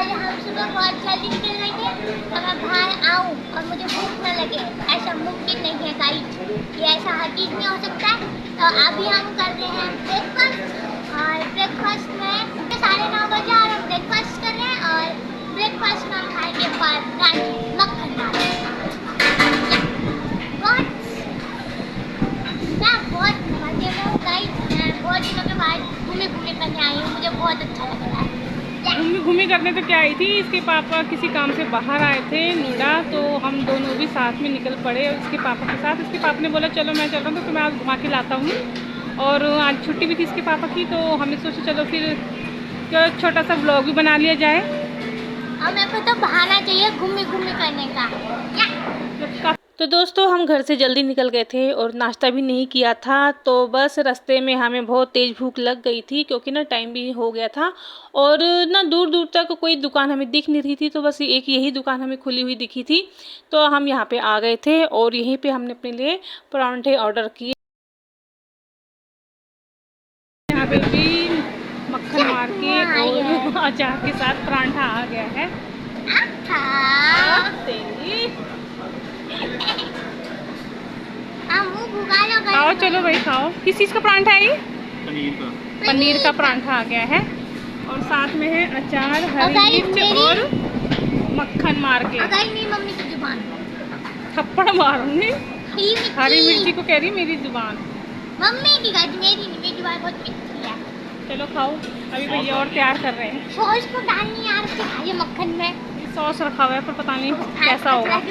हम सुबह बहुत जल्दी निकल रहे थे, तो मैं बाहर आऊँ और मुझे भूख न लगे, ऐसा मुमकिन नहीं है गाइस, ये ऐसा हरगिज़ नहीं हो सकता है। तो अभी हम कर रहे हैं ब्रेकफास्ट, और ब्रेकफास्ट में 9:30 बजे और हम ब्रेकफास्ट कर रहे हैं, और ब्रेकफास्ट में हम खाएंगे मक्खन दाल। बहुत मजे में हूँ गाइस, मैं बहुत दिनों के बाद घूमे करने आई हूँ, मुझे बहुत अच्छा लग रहा है। घूमी करने तो क्या आई थी, इसके पापा किसी काम से बाहर आए थे नोएडा, तो हम दोनों भी साथ में निकल पड़े इसके पापा के साथ। इसके पापा ने बोला चलो मैं चल रहा हूँ, तो मैं आज घुमा के लाता हूँ। और आज छुट्टी भी थी इसके पापा की, तो हमने सोचा चलो फिर छोटा सा व्लॉग भी बना लिया जाए। और मेरे को तो बहाना चाहिए घूमी करने का। तो दोस्तों हम घर से जल्दी निकल गए थे और नाश्ता भी नहीं किया था, तो बस रास्ते में हमें बहुत तेज़ भूख लग गई थी, क्योंकि ना टाइम भी हो गया था और ना दूर दूर तक कोई दुकान हमें दिख नहीं रही थी। तो बस एक यही दुकान हमें खुली हुई दिखी थी, तो हम यहाँ पे आ गए थे और यहीं पे हमने अपने लिए परांठे ऑर्डर किए। यहाँ पे भी मक्खन मार के और अचार के साथ परांठा आ गया है। खाओ चलो भाई खाओ। किस चीज़ का परांठा है ये? पनीर का परांठा आ गया है, और साथ में है अचार, हरी मिर्च और मक्खन मार के। मेरी मम्मी की जुबान थप्पड़ मारूंगी। हरी मिर्ची को कह रही मेरी जुबान। मम्मी की गाड़ी मेरी जुबान बहुत मीठी है। चलो खाओ, अभी भैया और तैयार कर रहे हैं। सॉस को डालनी यार, उसके खाइए मक्खन में सॉस रखा हुआ है, पर पता नहीं कैसा होगा।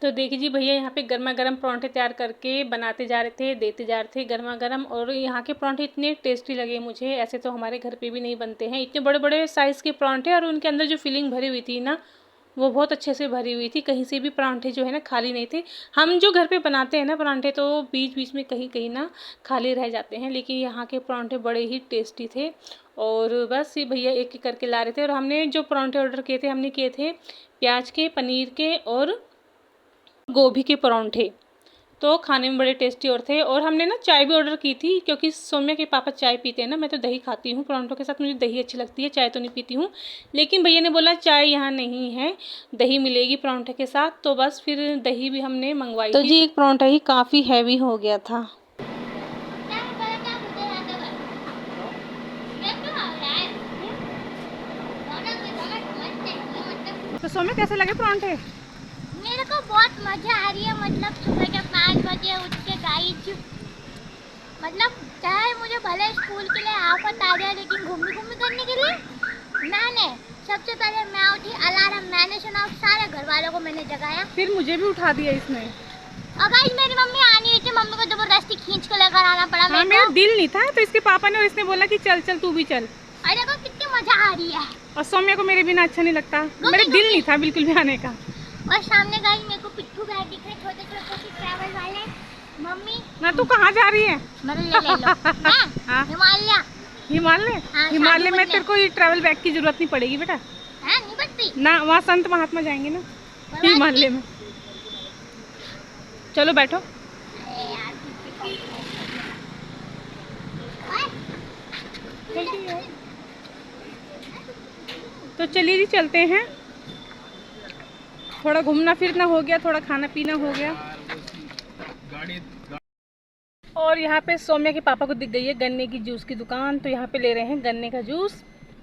तो देखिए जी भैया यहाँ पे गर्मा गर्म परांठे तैयार करके बनाते जा रहे थे, देते जा रहे थे गर्मा गर्म। और यहाँ के परांठे इतने टेस्टी लगे मुझे, ऐसे तो हमारे घर पे भी नहीं बनते हैं इतने बड़े बड़े साइज़ के परांठे। और उनके अंदर जो फिलिंग भरी हुई थी ना, वो बहुत अच्छे से भरी हुई थी, कहीं से भी परांठे जो है ना खाली नहीं थे। हम जो घर पे बनाते हैं ना परांठे, तो बीच बीच में कहीं कहीं ना खाली रह जाते हैं, लेकिन यहाँ के परांठे बड़े ही टेस्टी थे। और बस ये भैया एक एक करके ला रहे थे। और हमने जो परांठे ऑर्डर किए थे, हमने किए थे प्याज के, पनीर के और गोभी के परांठे, तो खाने में बड़े टेस्टी और थे। और हमने ना चाय भी ऑर्डर की थी, क्योंकि सौम्या के पापा चाय पीते हैं ना, मैं तो दही खाती हूँ परांठों के साथ, मुझे दही अच्छी लगती है, चाय तो नहीं पीती हूँ। लेकिन भैया ने बोला चाय यहाँ नहीं है, दही मिलेगी परांठे के साथ, तो बस फिर दही भी हमने मंगवाई। तो जी एक परांठा ही काफ़ी हैवी हो गया था। तो सौम्या कैसे लगे परांठे? मेरे को बहुत मजा आ रही है, मतलब सुबह के 5 बजे उठ के गाइस, मतलब चाहे मुझे भले स्कूल के लिए आफत आ जाए, लेकिन घूमी करने के लिए मैंने सबसे पहले मैं उठी, अलार्म मैंने सुना, सारे घर वालों को मैंने जगाया, फिर मुझे भी उठा दिया इसने। और गाइस मेरी मम्मी आ नहीं रही थी, मम्मी को जबरदस्ती खींच के लेकर आना पड़ा। हाँ, मेरा दिल नहीं था, तो इसके पापा ने और इसने बोला कि चल चल तू भी चल। अरे देखो कितनी मजा आ रही है। और सौम्या को मेरे बिना अच्छा नहीं लगता, मेरे दिल नहीं था बिल्कुल भी आने का। और सामने गाइस मेरे को पिट्ठू बैग दिख रहे, छोटे छोटे ट्रैवल वाले। मम्मी ना तू कहाँ जा रही है? मेरे लिए ले लो। हाँ? हिमालय। हाँ, हिमालय में तेरे को ये ट्रैवल बैग की जरूरत नहीं पड़ेगी बेटा। हाँ, नहीं पड़ती ना, वहाँ संत महात्मा जाएंगे ना हिमालय में। चलो बैठो। तो चलिए जी चलते हैं, थोड़ा घूमना फिरना हो गया, थोड़ा खाना पीना हो गया। और यहाँ पे सौम्या के पापा को दिख गई है गन्ने की जूस की दुकान, तो यहाँ पे ले रहे हैं गन्ने का जूस।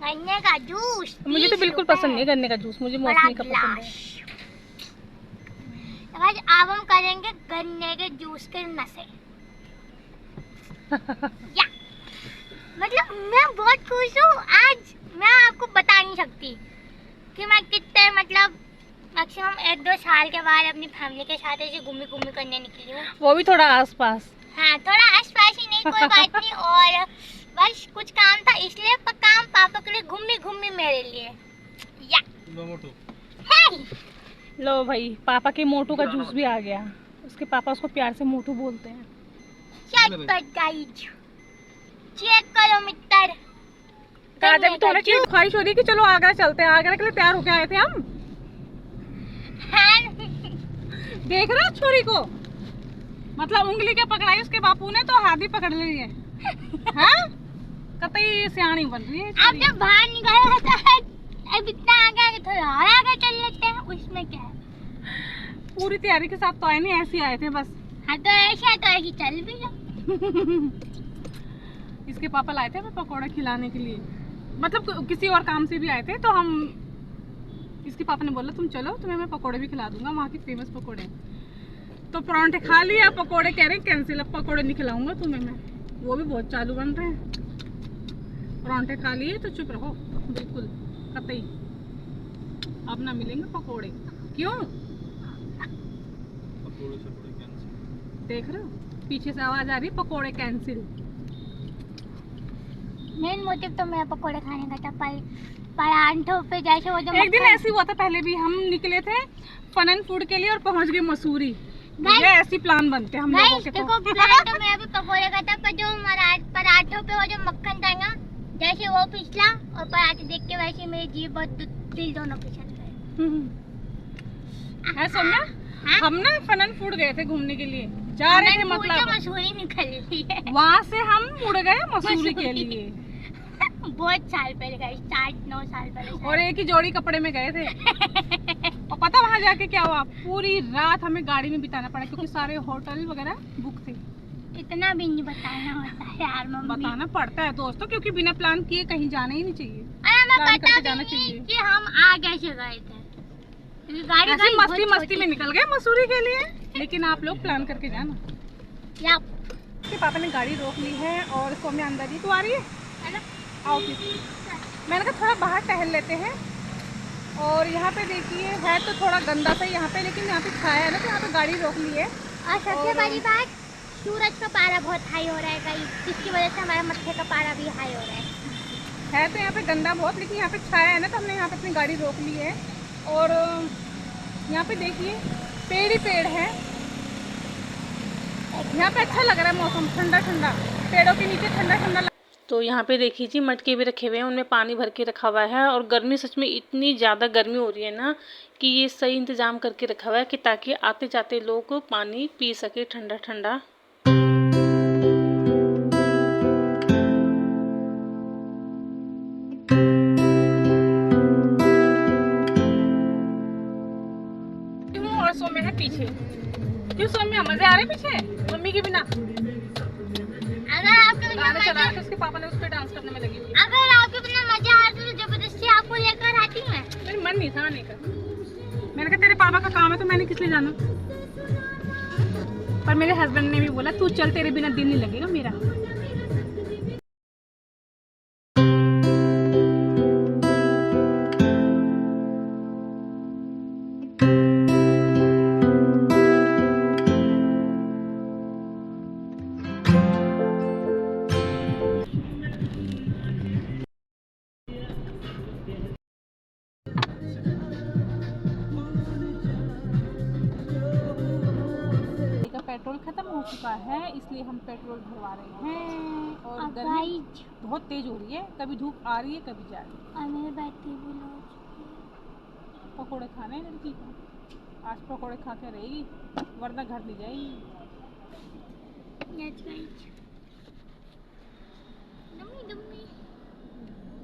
गन्ने का जूस मुझे तो बिल्कुल पसंद नहीं है गन्ने का जूस, मुझे मौसमी का पसंद है। आज अब हम करेंगे गन्ने के जूस के नशे। या मतलब मैं बहुत खुश हूँ आज, मैं आपको बता नहीं सकती कि मैं कितने, मतलब मैक्सिमम 1-2 साल के बाद अपनी फैमिली के साथ ऐसे घूमी करने निकली हूँ, वो भी थोड़ा आसपास। हाँ, थोड़ा आसपास ही, नहीं कोई बात नहीं। और बस कुछ काम था, इसलिए काम पापा के लिए घूमी मेरे लिए। या लो भाई, पापा के मोटू का जूस भी आ गया। उसके पापा उसको प्यार से मोटू बोलते हैं। चेक करो मित्र, ख्वाहिश हो रही है कि चलो आगरा चलते हैं। आगरा के लिए तैयार होके आए थे हम। हाँ। देख रहे हो छोरी को, मतलब उंगली क्या पकड़ाई उसके बापू ने, तो हाथ ही पकड़ ली है। हाँ? कतई सियानी बन रही है। अब जब बाहर निकल होता है, अब इतना आगे थोड़ा और आगे चल लेते हैं, उसमें क्या है। पूरी तैयारी के साथ तो आए नहीं, ऐसे आए थे बस। हाँ तो ऐसे चल भी लो। इसके पापा लाए थे हमें पकौड़े खिलाने के लिए, मतलब किसी और काम से भी आए थे, तो हम इसके पापा ने बोला तुम चलो, तुम्हें मैं पकौड़े भी खिला दूंगा, वहाँ के फेमस पकौड़े। तो परांठे खा लिया, पकौड़े कह रहे हैं कैंसिल, अब पकौड़े नहीं खिलाऊंगा तुम्हें मैं, वो भी बहुत चालू बन रहे हैं। परांठे खा लिए तो चुप रहो बिल्कुल कतई, अब ना मिलेंगे पकौड़े। क्यों? देख रहे हो पीछे से आवाज आ रही है, पकौड़े कैंसिल। मेन मोटिव तो मेरा पकौड़े खाने का था, परांठों पे जैसे वो जो एक दिन ऐसे हुआ था, पहले भी हम निकले थे फन एंड फूड के लिए और पहुंच गए मसूरी। ये ऐसी प्लान बनते हैं हम लोगों के। देखो प्लान तो मेरा भी पकौड़े का था, पर जो पराठों पे वो जो मक्खन था ना, जैसे वो पिछला और पराठे देख के वैसे मेरी जीभ और दिल दोनों फिसल गए। है सोम्या, हम ना फन एंड फूड गए थे घूमने के लिए, जा रहे थे, मतलब मसूरी निकल रही है, वहाँ से हम मुड़ गए मसूरी के लिए। बहुत साल पहले गए, 8-9 साल पहले, और एक ही जोड़ी कपड़े में गए थे। और पता वहाँ जाके क्या हुआ, पूरी रात हमें गाड़ी में बिताना पड़ा क्योंकि सारे होटल वगैरह बुक थे। इतना भी नहीं बताना होता है यार मम्मी, बताना पड़ता है दोस्तों, क्योंकि बिना प्लान किए कहीं जाना ही नहीं चाहिए। अरे हमें प्लान पता करके भी जाना नहीं चाहिए कि हम आ कैसे गए थे, गाड़ी ऐसे मस्ती में निकल गए मसूरी के लिए, लेकिन आप लोग प्लान करके जाना। या उसके पापा ने गाड़ी रोक ली है और सोम्या अंदर ही, तू आ रही है ना, आओ प्लीज। मैंने कहा थोड़ा बाहर टहल लेते हैं। और यहाँ पे देखिए है तो थोड़ा गंदा सा यहाँ पे, लेकिन यहाँ पे छाया है ना, तो यहाँ पे गाड़ी रोक ली है। और सबसे बड़ी बात, सूरज का पारा बहुत हाई हो रहा है गाइस, जिसकी वजह से हमारे मत्थे का पारा भी हाई हो रहा है। तो यहाँ पे गंदा बहुत, लेकिन यहाँ पे छाया है ना, तो हमने यहाँ पे अपनी गाड़ी रोक ली है। और यहाँ पे देखिए पेड़ ही पेड़ है, यहाँ पे अच्छा लग रहा है मौसम, ठंडा ठंडा, पेड़ों के नीचे ठंडा ठंडा। तो यहाँ पे देखिए जी मटके भी रखे हुए हैं, उनमें पानी भर के रखा हुआ है। और गर्मी सच में इतनी ज़्यादा गर्मी हो रही है ना कि ये सही इंतज़ाम करके रखा हुआ है कि ताकि आते जाते लोग पानी पी सके ठंडा ठंडा। और सोम्या है पीछे, क्यों सोम्या मजे आ रहे पीछे मम्मी के बिना? अगर आपके बिना गाना चला के उसके पापा ने उस पे डांस करने में लगी हुई है। अगर आपके बिना मजा आता तो जबरदस्ती आपको लेकर आती मैं। मेरा मन नहीं था आने का, मैंने कहा तेरे पापा का काम है तो मैंने किस लिए जाना। पर मेरे हस्बैंड ने भी बोला तू चल, तेरे बिना दिन नहीं लगेगा मेरा। पेट्रोल खत्म हो चुका है, इसलिए हम पेट्रोल भरवा रहे हैं। और गर्मी बहुत तेज हो रही है, कभी धूप आ रही है कभी जा रही है। और मेरे बैटरी भी लो। पकोड़े खाने हैं लड़की को, आज पकोड़े खा के रहेगी वरना घर नहीं जाएगी।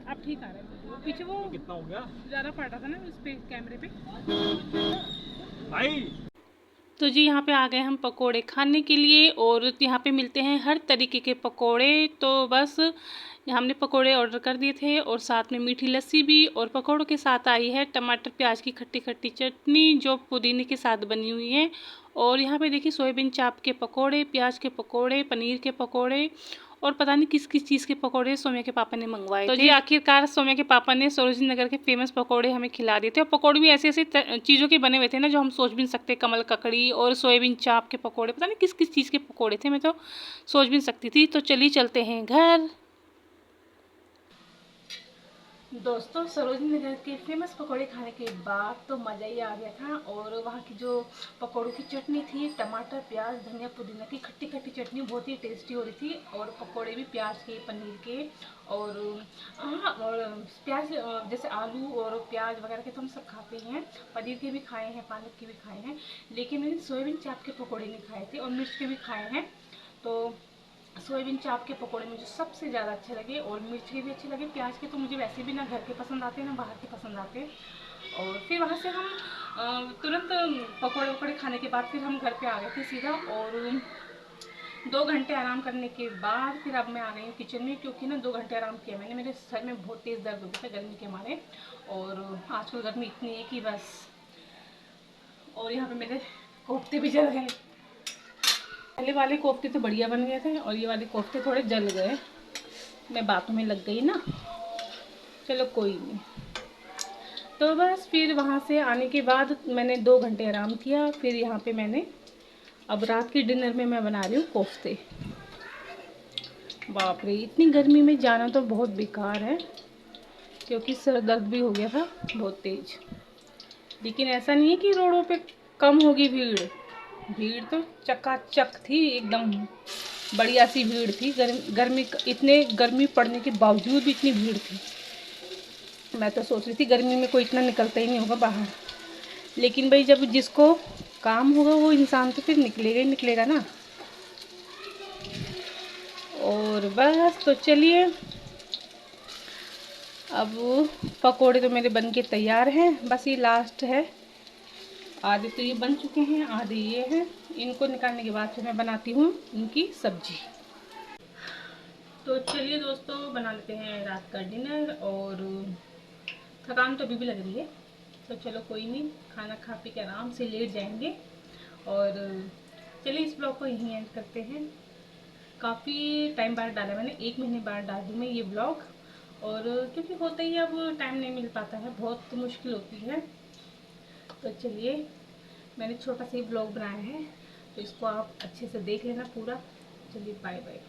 अब ठीक आ रहा है, पीछे वो कितना हो गया, ज़्यादा पड़ रहा था ना उस पे कैमरे पे भाई। तो जी यहाँ पे आ गए हम पकोड़े खाने के लिए, और यहाँ पे मिलते हैं हर तरीके के पकोड़े। तो बस हमने पकोड़े ऑर्डर कर दिए थे और साथ में मीठी लस्सी भी, और पकोड़ों के साथ आई है टमाटर प्याज की खट्टी खट्टी चटनी जो पुदीने के साथ बनी हुई है। और यहाँ पे देखिए सोयाबीन चाप के पकोड़े, प्याज के पकोड़े, पनीर के पकोड़े, और पता नहीं किस किस चीज़ के पकोड़े सोम्या के पापा ने मंगवाए। तो जी आखिरकार सोम्या के पापा ने सरोजनी नगर के फेमस पकोड़े हमें खिला दिए थे। और पकोड़े भी ऐसे ऐसे चीज़ों के बने हुए थे ना जो हम सोच भी नहीं सकते, कमल ककड़ी और सोयाबीन चाप के पकोड़े, पता नहीं किस किस चीज़ के पकोड़े थे, मैं तो सोच भी नहीं सकती थी। तो चलिए चलते हैं घर। दोस्तों सरोजनी नगर के फेमस पकोड़े खाने के बाद तो मज़ा ही आ गया था। और वहाँ की जो पकोड़ों की चटनी थी, टमाटर प्याज धनिया पुदीना की खट्टी खट्टी चटनी बहुत ही टेस्टी हो रही थी। और पकोड़े भी प्याज के पनीर के, और हाँ, और प्याज जैसे आलू और प्याज वगैरह के तो हम सब खाते हैं, पनीर के भी खाए हैं, पालक के भी खाए हैं, लेकिन मैंने सोयाबीन चाप के पकोड़े नहीं खाए थे और मिर्च के भी खाए हैं। तो सोयाबीन चाप के पकोड़े मुझे सबसे ज़्यादा अच्छे लगे और मिर्च के भी अच्छे लगे। प्याज के तो मुझे वैसे भी ना घर के पसंद आते ना बाहर के पसंद आते। और फिर वहाँ से हम तुरंत पकोड़े वकोड़े खाने के बाद फिर हम घर पे आ गए थे सीधा। और 2 घंटे आराम करने के बाद फिर अब मैं आ गई हूँ किचन में, क्योंकि ना 2 घंटे आराम किया मैंने, मेरे सर में बहुत तेज़ दर्द हो गया था गर्मी के मारे। और आजकल गर्मी इतनी है कि बस। और यहाँ पे मेरे कोफ्ते भी जल गए। पहले वाले कोफ्ते तो बढ़िया बन गए थे और ये वाले कोफ्ते थोड़े जल गए। मैं बातों में लग गई ना, चलो कोई नहीं। तो बस फिर वहाँ से आने के बाद मैंने 2 घंटे आराम किया। फिर यहाँ पे मैंने अब रात के डिनर में मैं बना रही हूँ कोफ्ते। बाप रे, इतनी गर्मी में जाना तो बहुत बेकार है, क्योंकि सर दर्द भी हो गया था बहुत तेज। लेकिन ऐसा नहीं है कि रोडों पे कम होगी भीड़, भीड़ तो चकाचक थी एकदम, बढ़िया सी भीड़ थी। गर्मी इतने गर्मी पड़ने के बावजूद भी इतनी भीड़ थी। मैं तो सोच रही थी गर्मी में कोई इतना निकलता ही नहीं होगा बाहर, लेकिन भाई जब जिसको काम होगा वो इंसान तो फिर निकलेगा ही निकलेगा ना। और बस तो चलिए, अब पकोड़े तो मेरे बन के तैयार हैं, बस ये लास्ट है। आधे तो ये बन चुके हैं, आधे ये हैं। इनको निकालने के बाद फिर मैं बनाती हूँ इनकी सब्जी। तो चलिए दोस्तों, बना लेते हैं रात का डिनर। और थकान तो अभी भी लग रही है, तो चलो कोई नहीं, खाना खा पी के आराम से लेट जाएंगे। और चलिए इस ब्लॉग को यहीं एंड करते हैं। काफ़ी टाइम बाद डाला मैंने, 1 महीने बाद डाल दूँ मैं ये ब्लॉग। और क्योंकि होता ही अब टाइम नहीं मिल पाता है, बहुत मुश्किल होती है। तो चलिए, मैंने छोटा सा ही ब्लॉग बनाया है, तो इसको आप अच्छे से देख लेना पूरा। चलिए बाय बाय।